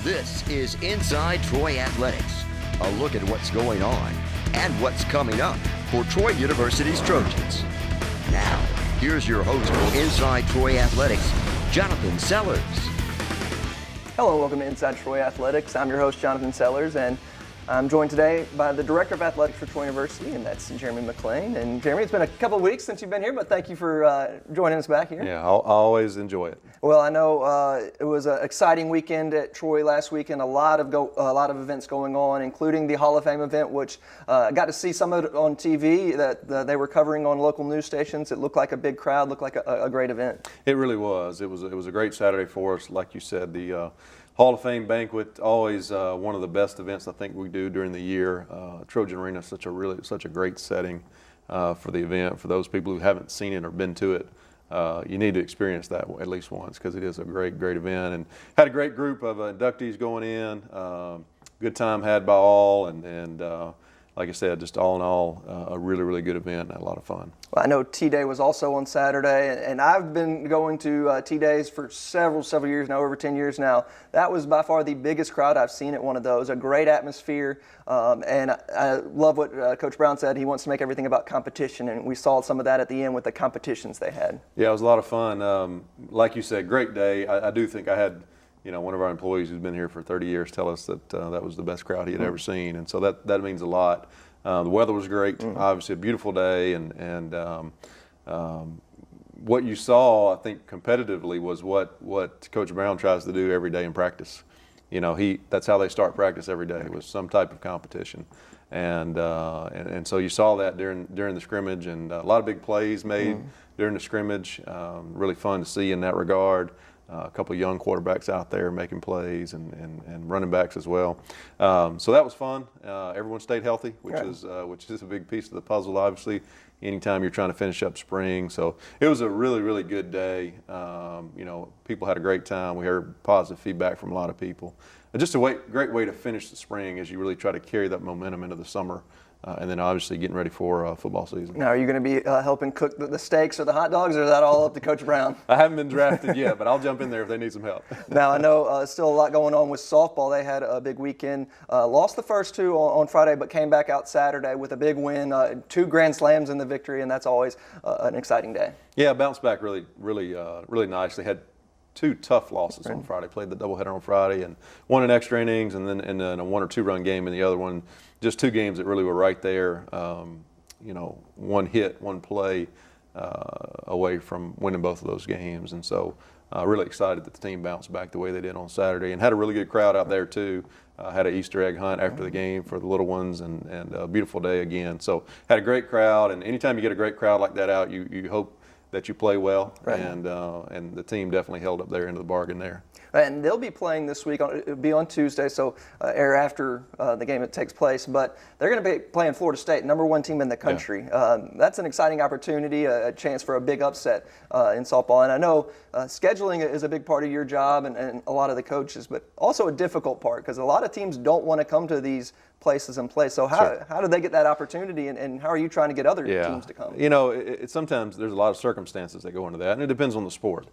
This is Inside Troy Athletics, a look at what's going on and what's coming up for Troy University's Trojans. Now, here's your host for Inside Troy Athletics, Jonathan Sellers. Hello, welcome to Inside Troy Athletics. I'm your host, Jonathan Sellers, and I'm joined today by the Director of Athletics for Troy University, and that's Jeremy McLean. And Jeremy, it's been a couple of weeks since you've been here, but thank you for joining us back here. Yeah, I always enjoy it. Well, I know it was an exciting weekend at Troy last weekend. A lot of events going on, including the Hall of Fame event, which I got to see some of it on TV that they were covering on local news stations. It looked like a big crowd, looked like a great event. It really was. It was a great Saturday for us. Like you said, the Hall of Fame banquet, always one of the best events I think we do during the year. Trojan Arena is such a great setting for the event. For those people who haven't seen it or been to it, you need to experience that at least once because it is a great event. And had a great group of inductees going in. Good time had by all, and like I said, just all in all, a really good event and a lot of fun. Well, I know T-Day was also on Saturday, and I've been going to T-Days for several years now, over 10 years now. That was by far the biggest crowd I've seen at one of those. A great atmosphere, and I love what Coach Brown said. He wants to make everything about competition, and we saw some of that at the end with the competitions they had. Yeah, it was a lot of fun. Like you said, great day. I do think I had one of our employees who's been here for 30 years tell us that that was the best crowd he had ever seen, and so that means a lot. The weather was great, obviously a beautiful day, and what you saw, I think, competitively was what Coach Brown tries to do every day in practice. That's how they start practice every day, with some type of competition, and so you saw that during the scrimmage, and a lot of big plays made during the scrimmage. Really fun to see in that regard. A couple of young quarterbacks out there making plays and running backs as well. So that was fun. Everyone stayed healthy, which is a big piece of the puzzle, obviously, anytime you're trying to finish up spring. So it was a really good day. People had a great time. We heard positive feedback from a lot of people. Just a great way to finish the spring as you really try to carry that momentum into the summer. And then obviously getting ready for football season. Now, are you going to be helping cook the steaks or the hot dogs, or is that all up to Coach Brown? I haven't been drafted yet, but I'll jump in there if they need some help. Now, I know still a lot going on with softball. They had a big weekend. Lost the first two on Friday, but came back out Saturday with a big win. 2 grand slams in the victory, and that's always an exciting day. Yeah, bounced back really nice. They had 2 tough losses on Friday. Played the doubleheader on Friday and won in extra innings, and then a 1 or 2 run game in the other one. Just 2 games that really were right there. 1 hit, 1 play away from winning both of those games, and so really excited that the team bounced back the way they did on Saturday, and had a really good crowd out there too. Had an Easter egg hunt after the game for the little ones, and a beautiful day again. So had a great crowd, and anytime you get a great crowd like that out, you hope that you play well, right. And the team definitely held up their end of the bargain there. And they'll be playing this week. It'll be on Tuesday, so air after the game that takes place. But they're going to be playing Florida State, number 1 team in the country. Yeah. That's an exciting opportunity, a chance for a big upset in softball. And I know scheduling is a big part of your job and a lot of the coaches, but also a difficult part because a lot of teams don't want to come to these places and play. So how do they get that opportunity, and how are you trying to get other teams to come? Sometimes there's a lot of circumstances that go into that, and it depends on the sport.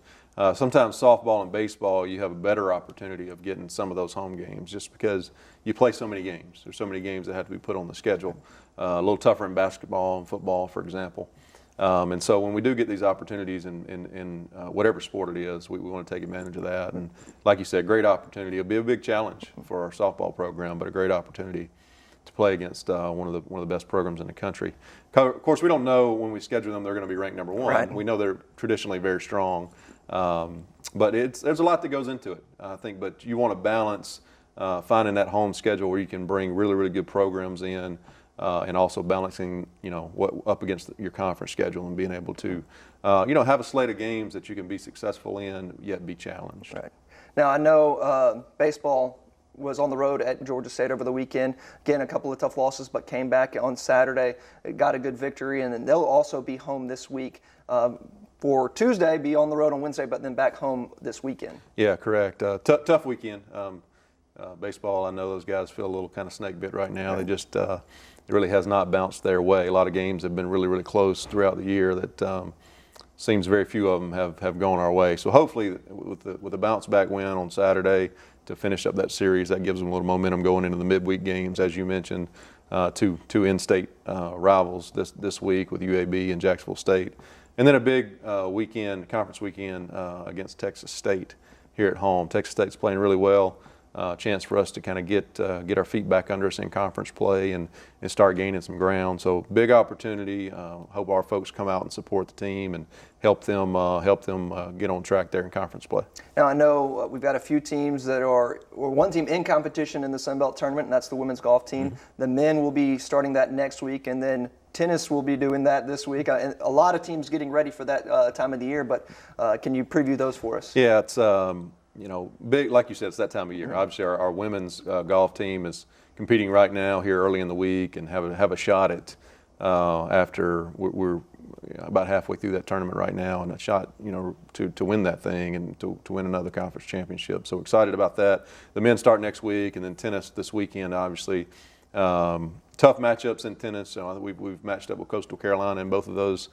Sometimes softball and baseball, you have a better opportunity of getting some of those home games just because you play so many games. There's so many games that have to be put on the schedule. A little tougher in basketball and football, for example. And so when we do get these opportunities in whatever sport it is, we want to take advantage of that. And like you said, great opportunity. It'll be a big challenge for our softball program, but a great opportunity to play against one of the best programs in the country. Of course, we don't know when we schedule them they're going to be ranked number 1. Right. We know they're traditionally very strong, but there's a lot that goes into it, I think. But you want to balance finding that home schedule where you can bring really good programs in, and also balancing what up against your conference schedule and being able to have a slate of games that you can be successful in yet be challenged. Right. Now I know baseball was on the road at Georgia State over the weekend. Again, a couple of tough losses, but came back on Saturday, got a good victory, and then they'll also be home this week for Tuesday, be on the road on Wednesday, but then back home this weekend. Yeah, correct. Tough weekend. Baseball, I know those guys feel a little kind of snake bit right now. Right. They just it really has not bounced their way. A lot of games have been really close throughout the year that seems very few of them have gone our way. So hopefully with the bounce back win on Saturday to finish up that series. That gives them a little momentum going into the midweek games, as you mentioned, two in-state rivals this week with UAB and Jacksonville State. And then a big conference weekend against Texas State here at home. Texas State's playing really well. Chance for us to kind of get our feet back under us in conference play and start gaining some ground. So big opportunity. Hope our folks come out and support the team and help them get on track there in conference play. Now I know we've got a few teams that or one team in competition in the Sun Belt tournament, and that's the women's golf team. The men will be starting that next week, and then tennis will be doing that this week. And a lot of teams getting ready for that time of the year. But can you preview those for us? Yeah, it's big, like you said, it's that time of year. Obviously, our women's golf team is competing right now here early in the week and have a shot at after we're about halfway through that tournament right now, and a shot to win that thing and to win another conference championship. So excited about that. The men start next week, and then tennis this weekend. Obviously, tough matchups in tennis. So we've matched up with Coastal Carolina in both of those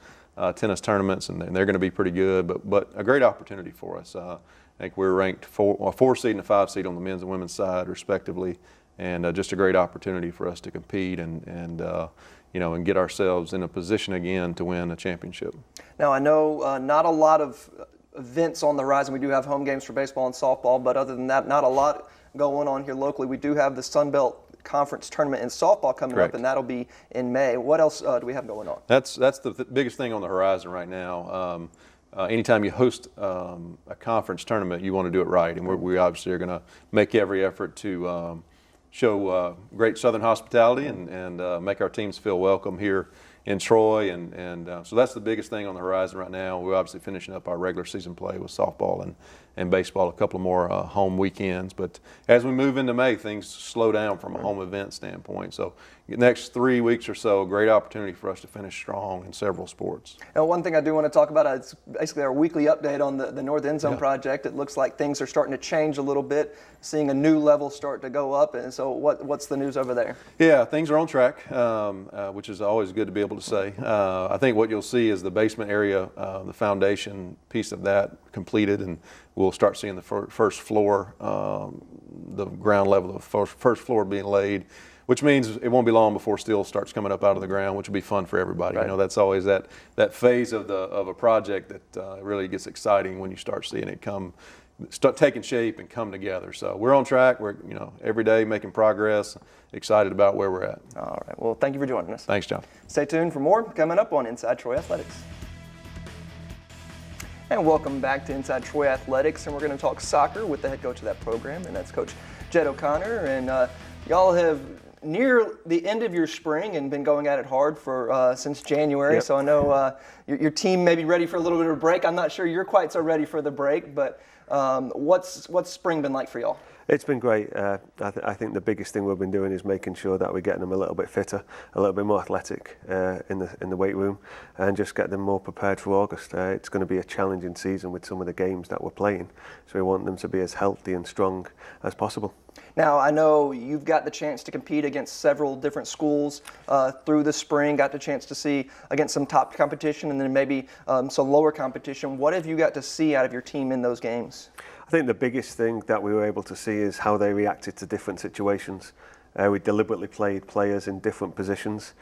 tennis tournaments, and they're going to be pretty good. But a great opportunity for us. I think we're ranked a 4 seed and a 5 seed on the men's and women's side, respectively, and just a great opportunity for us to compete and get ourselves in a position again to win a championship. Now I know not a lot of events on the horizon. We do have home games for baseball and softball, but other than that, not a lot going on here locally. We do have the Sun Belt Conference tournament in softball coming Correct. up, and that'll be in May. What else do we have going on? That's the biggest thing on the horizon right now. Anytime you host a conference tournament, you want to do it right, and we obviously are going to make every effort to show great Southern hospitality and make our teams feel welcome here in Troy, and so that's the biggest thing on the horizon right now. We're obviously finishing up our regular season play with softball and baseball, a couple more home weekends. But as we move into May, things slow down from a home event standpoint. So the next 3 weeks or so, a great opportunity for us to finish strong in several sports. Now, one thing I do want to talk about is basically our weekly update on the North End Zone project. It looks like things are starting to change a little bit, seeing a new level start to go up. And so what's the news over there? Yeah, things are on track, which is always good to be able to say. I think what you'll see is the basement area, the foundation piece of that completed, and we'll start seeing the first floor, the ground level of the first floor being laid, which means it won't be long before steel starts coming up out of the ground, which will be fun for everybody. Right. That's always that phase of a project that really gets exciting when you start seeing it start taking shape and come together. So we're on track. We're every day making progress. Excited about where we're at. All right. Well, thank you for joining us. Thanks, John. Stay tuned for more coming up on Inside Troy Athletics. And welcome back to Inside Troy Athletics, and we're going to talk soccer with the head coach of that program, and that's Coach Jed O'Connor. And y'all have near the end of your spring and been going at it hard for since January. Yep. So I know your team may be ready for a little bit of a break. I'm not sure you're quite so ready for the break, but what's spring been like for y'all? It's been great. I think the biggest thing we've been doing is making sure that we're getting them a little bit fitter, a little bit more athletic in the weight room, and just get them more prepared for August. It's going to be a challenging season with some of the games that we're playing, so we want them to be as healthy and strong as possible. Now, I know you've got the chance to compete against several different schools through the spring, got the chance to see against some top competition and then maybe some lower competition. What have you got to see out of your team in those games? I think the biggest thing that we were able to see is how they reacted to different situations. We deliberately played players in different positions,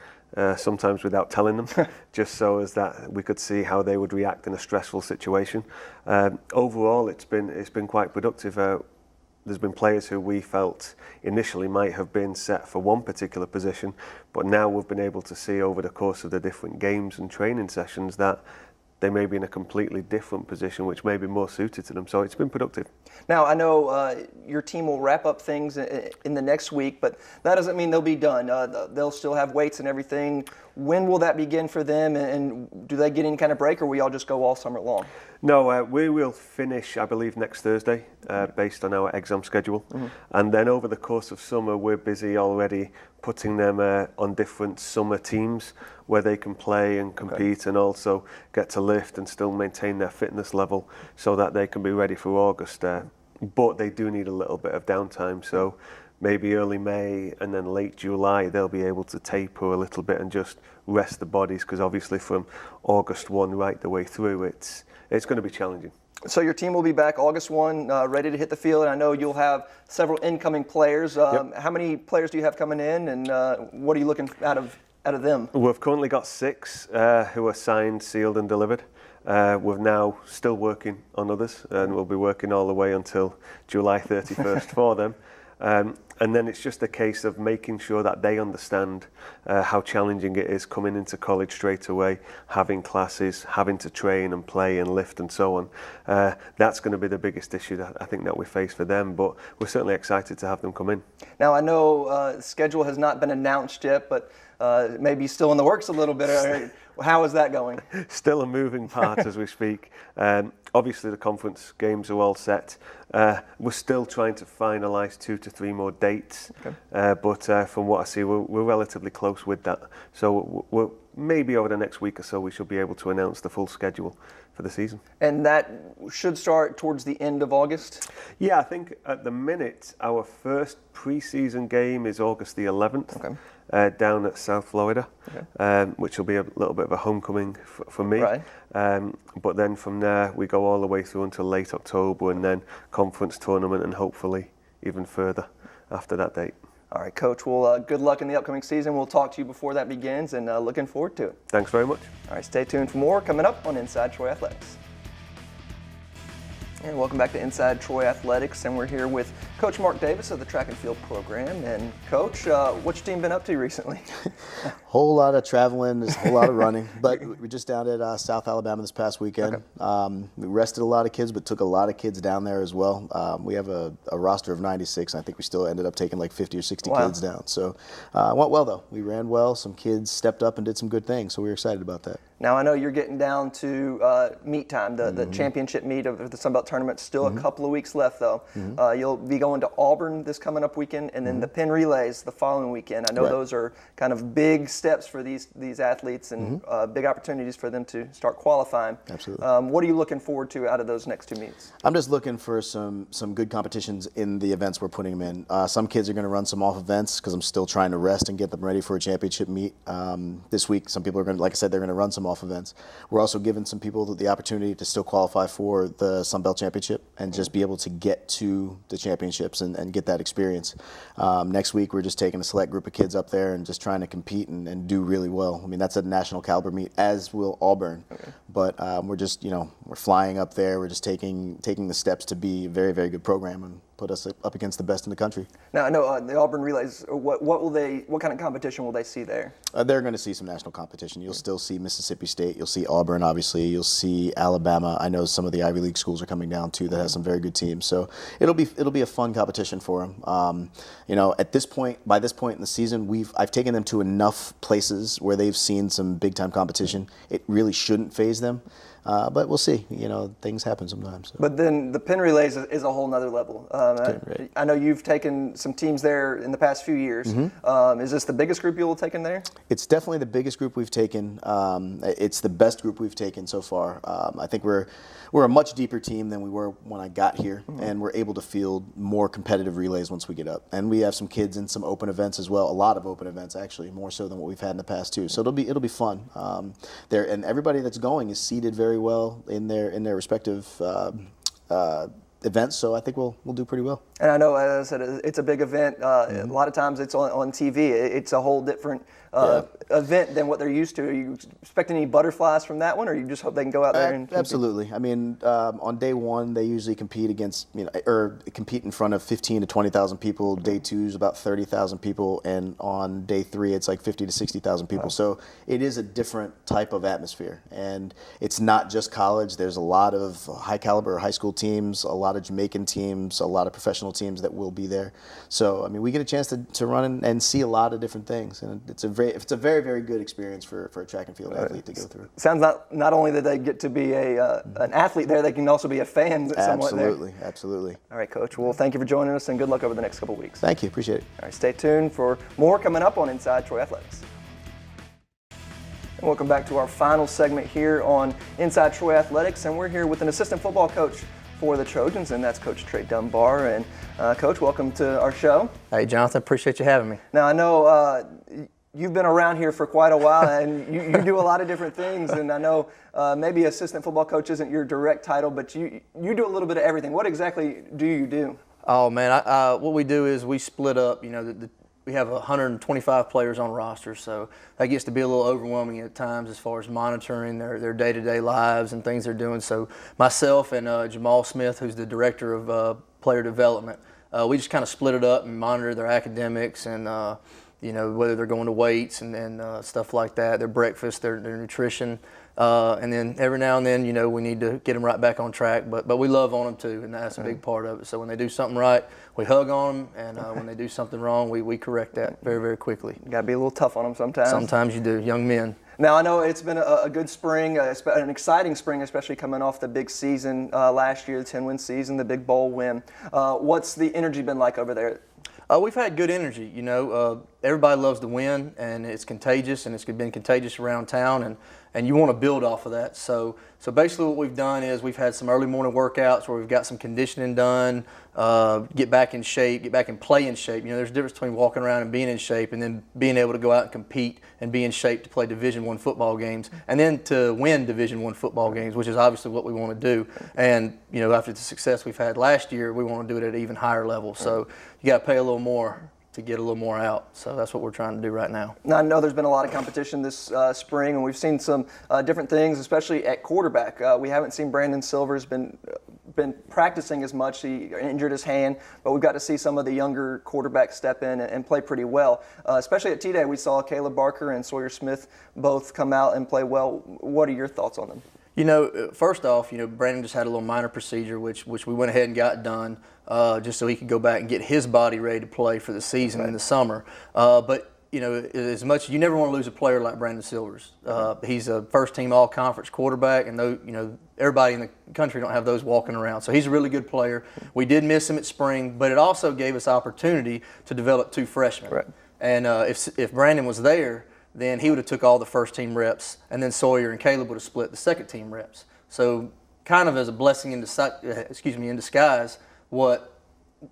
sometimes without telling them, just so as that we could see how they would react in a stressful situation. Overall, it's been quite productive. There's been players who we felt initially might have been set for one particular position, but now we've been able to see over the course of the different games and training sessions that they may be in a completely different position, which may be more suited to them. So it's been productive. Now, I know your team will wrap up things in the next week, but that doesn't mean they'll be done. They'll still have weights and everything. When will that begin for them, and do they get any kind of break, or will y'all just go all summer long? No, we will finish, I believe, next Thursday, based on our exam schedule. Mm-hmm. And then over the course of summer, we're busy already putting them on different summer teams where they can play and compete and also get to lift and still maintain their fitness level so that they can be ready for August. But they do need a little bit of downtime, so maybe early May and then late July they'll be able to taper a little bit and just rest the bodies, because obviously from August 1 right the way through it's going to be challenging. So your team will be back August 1, ready to hit the field. I know you'll have several incoming players. Yep. How many players do you have coming in, and what are you looking out of them? We've currently got 6 who are signed, sealed and delivered. We're now still working on others, and we'll be working all the way until July 31st for them. And then it's just a case of making sure that they understand how challenging it is coming into college straight away, having classes, having to train and play and lift and so on. That's going to be the biggest issue that I think that we face for them, but we're certainly excited to have them come in. Now, I know schedule has not been announced yet, but maybe still in the works a little bit. How is that going? Still a moving part as we speak. Obviously, the conference games are all set. We're still trying to finalise 2 to 3 more dates, okay. But from what I see, we're relatively close with that. So we're maybe over the next week or so, we should be able to announce the full schedule for the season. And that should start towards the end of August? Yeah, I think at the minute, our first pre-season game is August the 11th. Okay. Down at South Florida, okay. Which will be a little bit of a homecoming for me. Right. But then from there, we go all the way through until late October, and then conference tournament, and hopefully even further after that date. All right, Coach. Well, good luck in the upcoming season. We'll talk to you before that begins, and looking forward to it. Thanks very much. All right, stay tuned for more coming up on Inside Troy Athletics. And welcome back to Inside Troy Athletics, and we're here with Coach Mark Davis of the track and field program. And Coach, what's your team been up to recently? Whole lot of traveling, there's a whole lot of running, but we're just down at South Alabama this past weekend. Okay. We rested a lot of kids, but took a lot of kids down there as well. We have a roster of 96, and I think we still ended up taking like 50 or 60 kids down. So it went well though. We ran well, some kids stepped up and did some good things, so we were excited about that. Now, I know you're getting down to meet time, the championship meet of the Sun Belt Tournament. Still a couple of weeks left, though. You'll be going to Auburn this coming up weekend, and then the Penn Relays the following weekend. I know those are kind of big steps for these athletes and big opportunities for them to start qualifying. Absolutely. What are you looking forward to out of those next 2 meets? I'm just looking for some good competitions in the events we're putting them in. Some kids are going to run some off events because I'm still trying to rest and get them ready for a championship meet. This week, some people are going to, like I said, they're going to run some off events. We're also giving some people the opportunity to still qualify for the Sun Belt Championship and just be able to get to the championships and get that experience. Next week, we're just taking a select group of kids up there and just trying to compete and do really well. I mean, that's a national caliber meet, as will Auburn. Okay. But we're just, we're flying up there. We're just taking the steps to be a very, very good program and put us up against the best in the country. Now, I know the Auburn Relays, what kind of competition will they see there? They're going to see some national competition. You'll still see Mississippi State. You'll see Auburn, obviously. You'll see Alabama. I know some of the Ivy League schools are coming down, too, that has some very good teams. So it'll be a fun competition for them. At this point, by this point in the season, I've taken them to enough places where they've seen some big-time competition. It really shouldn't faze them. But we'll see. Things happen sometimes. So. But then the Penn Relays is a whole nother level. Right. I know you've taken some teams there in the past few years. Is this the biggest group you'll have taken there? It's definitely the biggest group we've taken. It's the best group we've taken so far. I think we're a much deeper team than we were when I got here, and we're able to field more competitive relays once we get up. And we have some kids in some open events as well. A lot of open events, actually, more so than what we've had in the past too. So it'll be fun. And everybody that's going is seated very well in their respective events, so I think we'll do pretty well. And I know, as I said, it's a big event. A lot of times it's on TV. It's a whole different event than what they're used to. Are you expecting any butterflies from that one, or you just hope they can go out there and compete? Absolutely. I mean, on day one, they usually compete against, or compete in front of 15 to 20,000 people. Day two is about 30,000 people, and on day three, it's like 50 to 60,000 people. Wow. So it is a different type of atmosphere, and it's not just college. There's a lot of high caliber high school teams, a lot of Jamaican teams, a lot of professional teams that will be there. So, I mean, we get a chance to run and see a lot of different things, and it's a very, very good experience for a track and field athlete to go through. Sounds not only that they get to be an athlete there, they can also be a fan somewhat there. Absolutely. All right, Coach. Well, thank you for joining us, and good luck over the next couple of weeks. Thank you. Appreciate it. All right, stay tuned for more coming up on Inside Troy Athletics. And welcome back to our final segment here on Inside Troy Athletics, and we're here with an assistant football coach for the Trojans, and that's Coach Trey Dunbar. And Coach, welcome to our show. Hey, Jonathan, appreciate you having me. Now, I know you've been around here for quite a while, and you do a lot of different things. And I know maybe assistant football coach isn't your direct title, but you do a little bit of everything. What exactly do you do? Oh man, what we do is we split up. You know, we have 125 players on roster, so that gets to be a little overwhelming at times as far as monitoring their day-to-day lives and things they're doing. So myself and Jamal Smith, who's the director of player development, we just kind of split it up and monitor their academics and you know, whether they're going to weights and stuff like that, their breakfast, their nutrition. And then every now and then, you know, we need to get them right back on track. But we love on them too, and that's a big part of it. So when they do something right, we hug on them, and when they do something wrong, we correct that very, very quickly. You got to be a little tough on them sometimes. Sometimes you do, young men. Now, I know it's been a good spring, an exciting spring, especially coming off the big season last year, the 10-win season, the big bowl win. What's the energy been like over there? We've had good energy, you know. Everybody loves to win, and it's contagious, and it's been contagious around town, and you want to build off of that. So basically what we've done is we've had some early morning workouts where we've got some conditioning done, get back in shape, get back and play in shape. You know, there's a difference between walking around and being in shape and then being able to go out and compete and be in shape to play Division I football games and then to win Division I football games, which is obviously what we want to do. And, you know, after the success we've had last year, we want to do it at an even higher level. So you got to pay a little more to get a little more out. So that's what we're trying to do right now. Now, I know there's been a lot of competition this spring, and we've seen some different things, especially at quarterback. We haven't seen Brandon Silver's been practicing as much. He injured his hand, but we've got to see some of the younger quarterbacks step in and play pretty well. Especially at T-Day, we saw Caleb Barker and Sawyer Smith both come out and play well. What are your thoughts on them? You know, first off, you know, Brandon just had a little minor procedure, which we went ahead and got done just so he could go back and get his body ready to play for the season in the summer. But, you know, as much you never want to lose a player like Brandon Silvers. He's a first-team all-conference quarterback, and you know, everybody in the country don't have those walking around. So he's a really good player. We did miss him at spring, but it also gave us opportunity to develop two freshmen. Right. And if Brandon was there, then he would have took all the first-team reps, and then Sawyer and Caleb would have split the second-team reps. So kind of as a blessing in disguise, what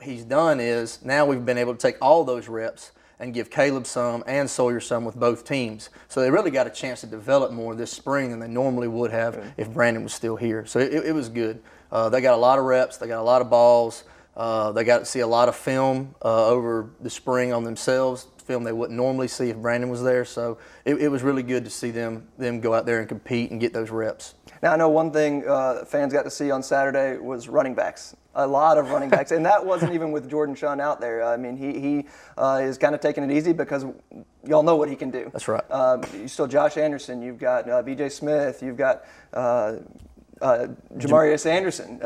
he's done is now we've been able to take all those reps and give Caleb some and Sawyer some with both teams. So they really got a chance to develop more this spring than they normally would have if Brandon was still here. So it was good. They got a lot of reps. They got a lot of balls. They got to see a lot of film over the spring on themselves, film they wouldn't normally see if Brandon was there. So it was really good to see them go out there and compete and get those reps. Now, I know one thing fans got to see on Saturday was running backs. A lot of running backs, and that wasn't even with Jordan Shun out there. I mean, he is kind of taking it easy because y'all know what he can do. That's right. You still Josh Anderson. You've got B.J. Smith. You've got Jamarius Anderson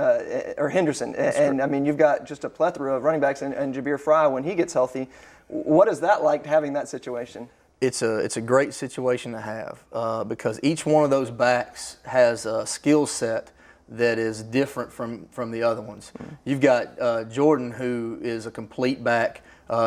or Henderson, and right. I mean, you've got just a plethora of running backs, and Jabir Fry when he gets healthy. What is that like having that situation? It's a great situation to have because each one of those backs has a skill set that is different from the other ones. You've got Jordan, who is a complete back.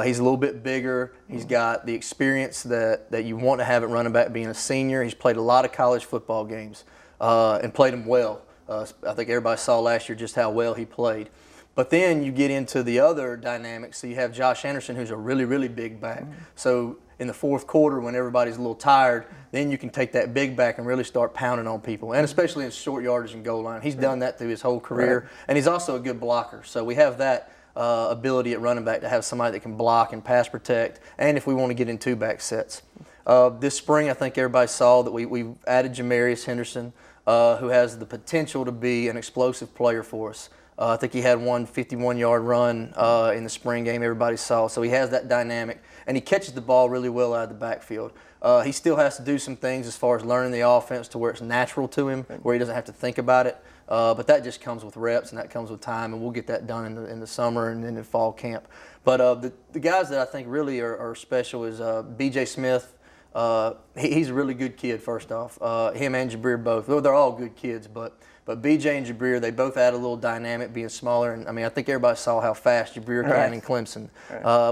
He's a little bit bigger. He's got the experience that you want to have at running back, being a senior. He's played a lot of college football games and played them well. I think everybody saw last year just how well he played. But then you get into the other dynamics. So you have Josh Anderson, who's a really, really big back. So in the fourth quarter, when everybody's a little tired, then you can take that big back and really start pounding on people, and especially in short yardage and goal line. He's done that through his whole career, and he's also a good blocker. So we have that ability at running back to have somebody that can block and pass protect, and if we want to get in two-back sets. This spring, I think everybody saw that we added Jamarius Henderson, who has the potential to be an explosive player for us. I think he had one 51-yard run in the spring game everybody saw. So he has that dynamic, and he catches the ball really well out of the backfield. He still has to do some things as far as learning the offense to where it's natural to him, where he doesn't have to think about it. But that just comes with reps, and that comes with time, and we'll get that done in the summer and then in fall camp. But the guys that I think really are special is B.J. Smith. He's a really good kid, first off. Him and Jabir both. They're all good kids, but BJ and Jabir, they both add a little dynamic being smaller. And I mean, I think everybody saw how fast Jabir can in Clemson.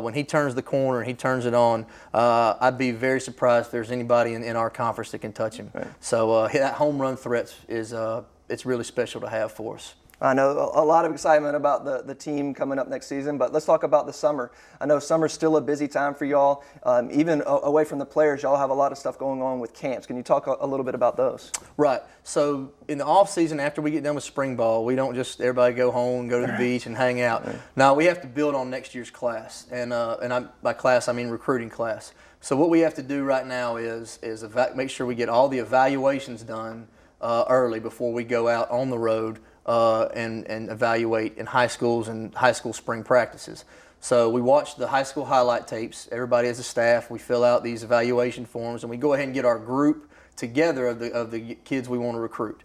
When he turns the corner and he turns it on, I'd be very surprised if there's anybody in our conference that can touch him. So that home run threat is it's really special to have for us. I know a lot of excitement about the team coming up next season, but let's talk about the summer. I know summer's still a busy time for y'all. Even away from the players, y'all have a lot of stuff going on with camps. Can you talk a little bit about those? Right. So in the off season, after we get done with spring ball, we don't just everybody go home, go to the beach, and hang out. Now we have to build on next year's class, and by class I mean recruiting class. So what we have to do right now is make sure we get all the evaluations done early before we go out on the road and evaluate in high schools and high school spring practices. So we watch the high school highlight tapes. Everybody as a staff, we fill out these evaluation forms, and we go ahead and get our group together of the kids we want to recruit.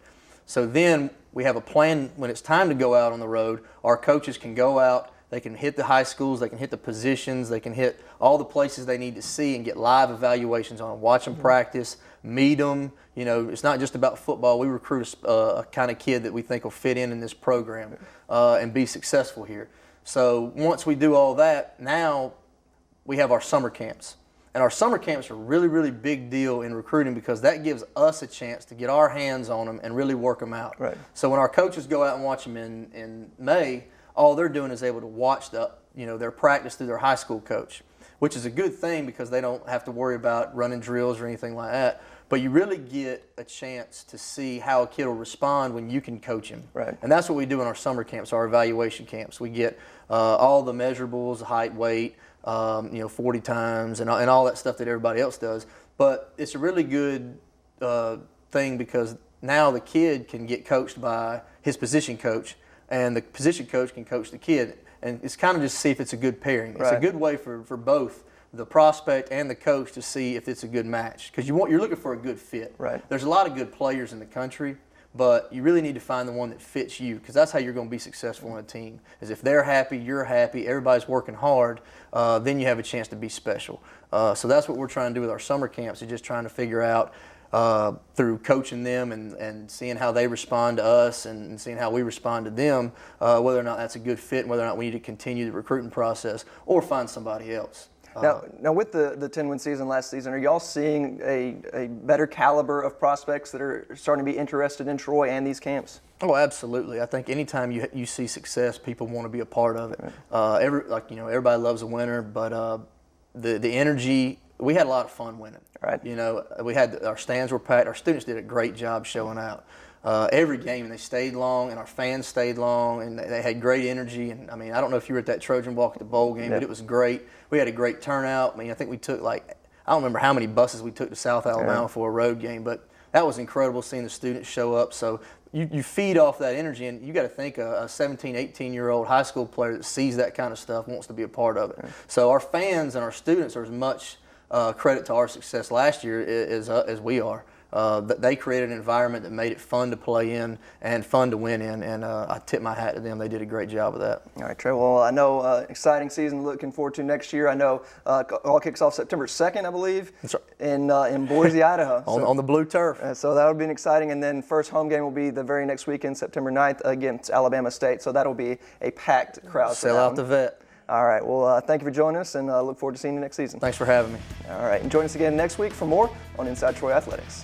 So then we have a plan when it's time to go out on the road. Our coaches can go out. They can hit the high schools, they can hit the positions, they can hit all the places they need to see and get live evaluations on them. Watch them practice, meet them. You know, it's not just about football. We recruit a kind of kid that we think will fit in this program and be successful here. So once we do all that, now we have our summer camps. And our summer camps are really, really big deal in recruiting because that gives us a chance to get our hands on them and really work them out. Right. So when our coaches go out and watch them in May, all they're doing is able to watch their practice through their high school coach, which is a good thing because they don't have to worry about running drills or anything like that. But you really get a chance to see how a kid will respond when you can coach him. Right. And that's what we do in our summer camps, our evaluation camps. We get all the measurables, height, weight, 40 times, and all that stuff that everybody else does. But it's a really good thing because now the kid can get coached by his position coach, and the position coach can coach the kid. And it's kind of just see if it's a good pairing. It's Right. a good way for both the prospect and the coach to see if it's a good match because you're looking for a good fit. Right. There's a lot of good players in the country, but you really need to find the one that fits you because that's how you're going to be successful on a team. Is if they're happy, you're happy, everybody's working hard, then you have a chance to be special. So that's what we're trying to do with our summer camps. Is just trying to figure out through coaching them and seeing how they respond to us and seeing how we respond to them, whether or not that's a good fit and whether or not we need to continue the recruiting process or find somebody else. Now with the 10-win season last season, are y'all seeing a better caliber of prospects that are starting to be interested in Troy and these camps? Oh, absolutely. I think anytime you see success, people want to be a part of it. Everybody loves a winner, but the energy. We had a lot of fun winning. Right. You know, our stands were packed. Our students did a great job showing out. Every game they stayed long, and our fans stayed long, and they had great energy. And I mean, I don't know if you were at that Trojan Walk at the bowl game, but it was great. We had a great turnout. I mean, I think we took I don't remember how many buses we took to South Alabama for a road game, but that was incredible seeing the students show up. So you feed off that energy, and you got to think a 17, 18-year-old high school player that sees that kind of stuff wants to be a part of it. So our fans and our students are as much credit to our success last year as we are. They created an environment that made it fun to play in and fun to win in, and I tip my hat to them. They did a great job of that. All right, Trey. Well, I know exciting season looking forward to next year. I know all kicks off September 2nd, I believe, That's right. in Boise, Idaho. On the blue turf. So that would be exciting. And then first home game will be the very next weekend, September 9th, against Alabama State. So that'll be a packed crowd. for Sell that out one. the vet. All right. Well, thank you for joining us, and look forward to seeing you next season. Thanks for having me. All right. And join us again next week for more on Inside Troy Athletics.